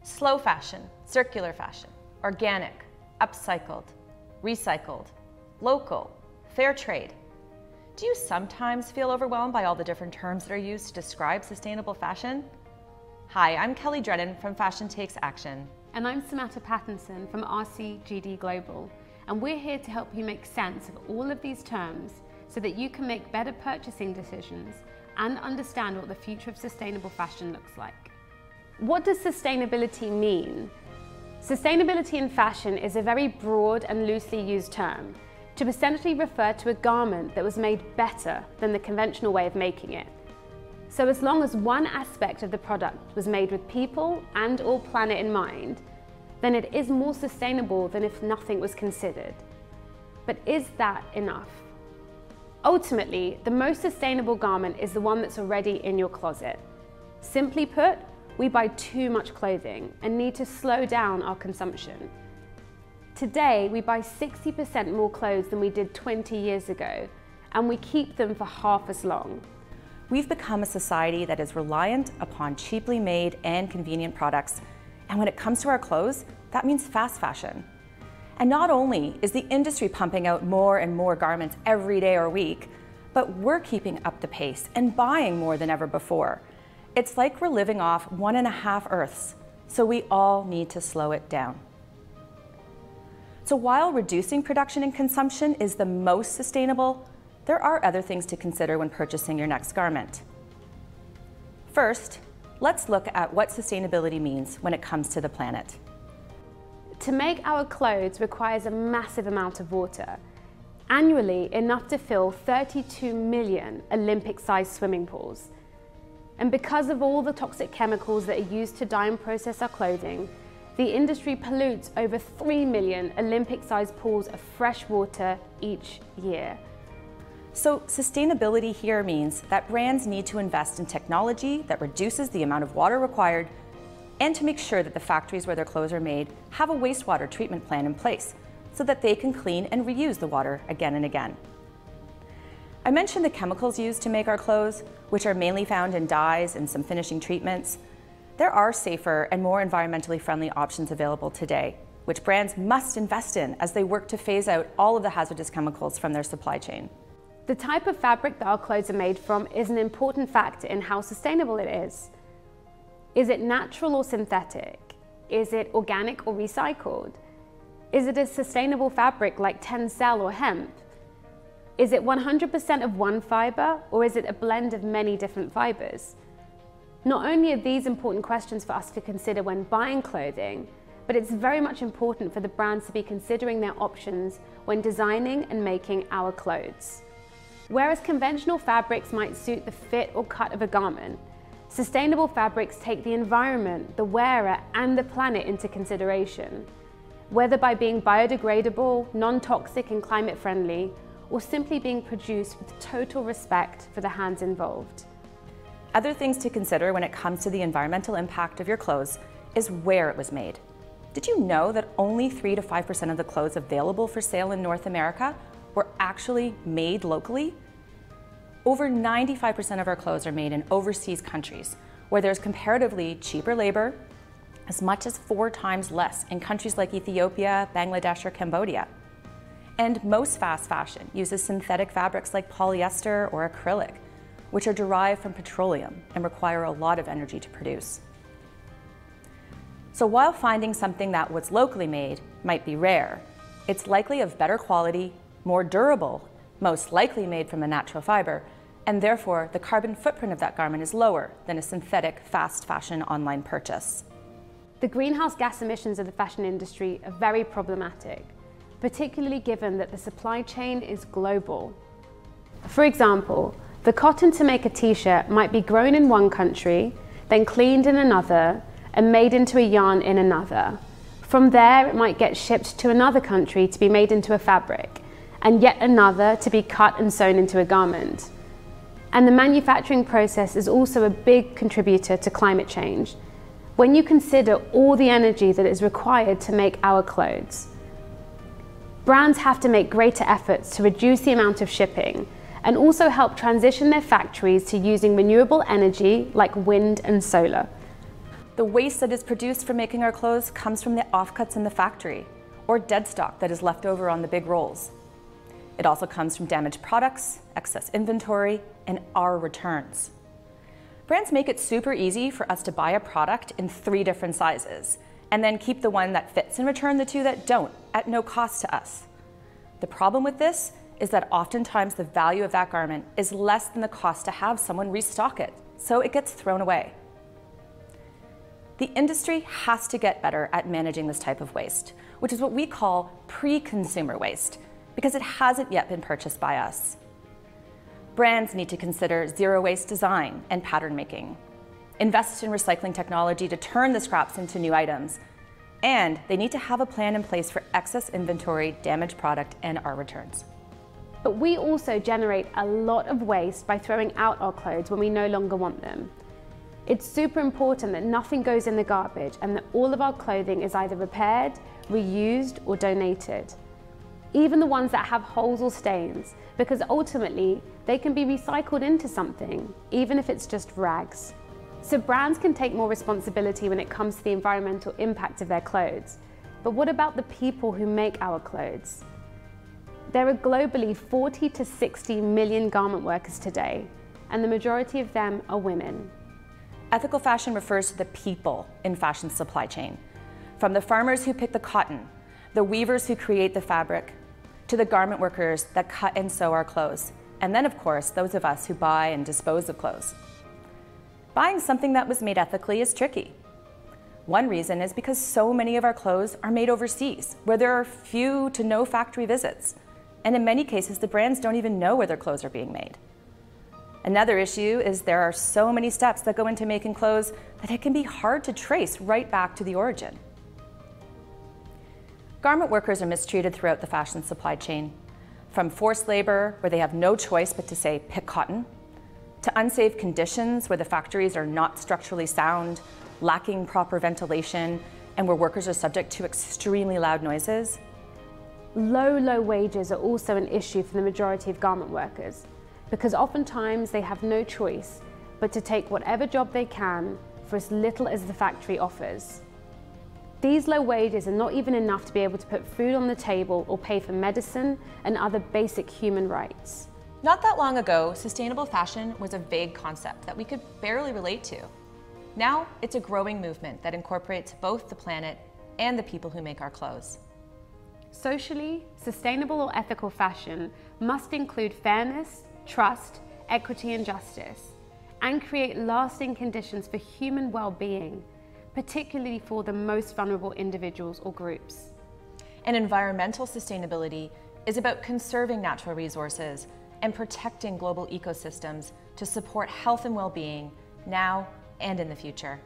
Slow fashion, circular fashion, organic, upcycled, recycled, local, fair trade. Do you sometimes feel overwhelmed by all the different terms that are used to describe sustainable fashion? Hi, I'm Kelly Drennan from Fashion Takes Action. And I'm Samantha Pattinson from RCGD Global. And we're here to help you make sense of all of these terms so that you can make better purchasing decisions and understand what the future of sustainable fashion looks like. What does sustainability mean? Sustainability in fashion is a very broad and loosely used term to essentially refer to a garment that was made better than the conventional way of making it. So as long as one aspect of the product was made with people and/or planet in mind, then it is more sustainable than if nothing was considered. But is that enough? Ultimately, the most sustainable garment is the one that's already in your closet. Simply put, we buy too much clothing and need to slow down our consumption. Today, we buy 60% more clothes than we did 20 years ago, and we keep them for half as long. We've become a society that is reliant upon cheaply made and convenient products, and when it comes to our clothes, that means fast fashion. And not only is the industry pumping out more and more garments every day or week, but we're keeping up the pace and buying more than ever before. It's like we're living off 1.5 Earths, so we all need to slow it down. So while reducing production and consumption is the most sustainable, there are other things to consider when purchasing your next garment. First, let's look at what sustainability means when it comes to the planet. To make our clothes requires a massive amount of water. Annually, enough to fill 32 million Olympic-sized swimming pools. And because of all the toxic chemicals that are used to dye and process our clothing, the industry pollutes over 3 million Olympic-sized pools of fresh water each year. So sustainability here means that brands need to invest in technology that reduces the amount of water required and to make sure that the factories where their clothes are made have a wastewater treatment plan in place so that they can clean and reuse the water again and again. I mentioned the chemicals used to make our clothes, which are mainly found in dyes and some finishing treatments. There are safer and more environmentally friendly options available today, which brands must invest in as they work to phase out all of the hazardous chemicals from their supply chain. The type of fabric that our clothes are made from is an important factor in how sustainable it is. Is it natural or synthetic? Is it organic or recycled? Is it a sustainable fabric like tencel or hemp? Is it 100% of one fiber, or is it a blend of many different fibers? Not only are these important questions for us to consider when buying clothing, but it's very much important for the brands to be considering their options when designing and making our clothes. Whereas conventional fabrics might suit the fit or cut of a garment, sustainable fabrics take the environment, the wearer, and the planet into consideration. Whether by being biodegradable, non-toxic, and climate-friendly, or simply being produced with total respect for the hands involved. Other things to consider when it comes to the environmental impact of your clothes is where it was made. Did you know that only 3 to 5% of the clothes available for sale in North America were actually made locally? Over 95% of our clothes are made in overseas countries, where there's comparatively cheaper labor, as much as 4 times less in countries like Ethiopia, Bangladesh, or Cambodia. And most fast fashion uses synthetic fabrics like polyester or acrylic, which are derived from petroleum and require a lot of energy to produce. So while finding something that was locally made might be rare, it's likely of better quality, more durable, most likely made from a natural fiber, and therefore the carbon footprint of that garment is lower than a synthetic fast fashion online purchase. The greenhouse gas emissions of the fashion industry are very problematic, particularly given that the supply chain is global. For example, the cotton to make a t-shirt might be grown in one country, then cleaned in another, and made into a yarn in another. From there, it might get shipped to another country to be made into a fabric, and yet another to be cut and sewn into a garment. And the manufacturing process is also a big contributor to climate change, when you consider all the energy that is required to make our clothes. Brands have to make greater efforts to reduce the amount of shipping and also help transition their factories to using renewable energy like wind and solar. The waste that is produced from making our clothes comes from the offcuts in the factory, or dead stock that is left over on the big rolls. It also comes from damaged products, excess inventory, and our returns. Brands make it super easy for us to buy a product in 3 different sizes, and then keep the one that fits and return the 2 that don't at no cost to us. The problem with this is that oftentimes the value of that garment is less than the cost to have someone restock it, so it gets thrown away. The industry has to get better at managing this type of waste, which is what we call pre-consumer waste, because it hasn't yet been purchased by us. Brands need to consider zero waste design and pattern making, invest in recycling technology to turn the scraps into new items, and they need to have a plan in place for excess inventory, damaged product, and our returns. But we also generate a lot of waste by throwing out our clothes when we no longer want them. It's super important that nothing goes in the garbage and that all of our clothing is either repaired, reused, or donated. Even the ones that have holes or stains, because ultimately they can be recycled into something, even if it's just rags. So brands can take more responsibility when it comes to the environmental impact of their clothes. But what about the people who make our clothes? There are globally 40 to 60 million garment workers today, and the majority of them are women. Ethical fashion refers to the people in fashion supply chain, from the farmers who pick the cotton, the weavers who create the fabric, to the garment workers that cut and sew our clothes, and then of course those of us who buy and dispose of clothes. Buying something that was made ethically is tricky. One reason is because so many of our clothes are made overseas, where there are few to no factory visits, and in many cases the brands don't even know where their clothes are being made. Another issue is there are so many steps that go into making clothes that it can be hard to trace right back to the origin. Garment workers are mistreated throughout the fashion supply chain, from forced labor, where they have no choice but to say, pick cotton, to unsafe conditions where the factories are not structurally sound, lacking proper ventilation, and where workers are subject to extremely loud noises. Low wages are also an issue for the majority of garment workers, because oftentimes they have no choice but to take whatever job they can for as little as the factory offers. These low wages are not even enough to be able to put food on the table or pay for medicine and other basic human rights. Not that long ago, sustainable fashion was a vague concept that we could barely relate to. Now, it's a growing movement that incorporates both the planet and the people who make our clothes. Socially, sustainable or ethical fashion must include fairness, trust, equity, and justice, and create lasting conditions for human well-being, particularly for the most vulnerable individuals or groups. And environmental sustainability is about conserving natural resources and protecting global ecosystems to support health and well-being now and in the future.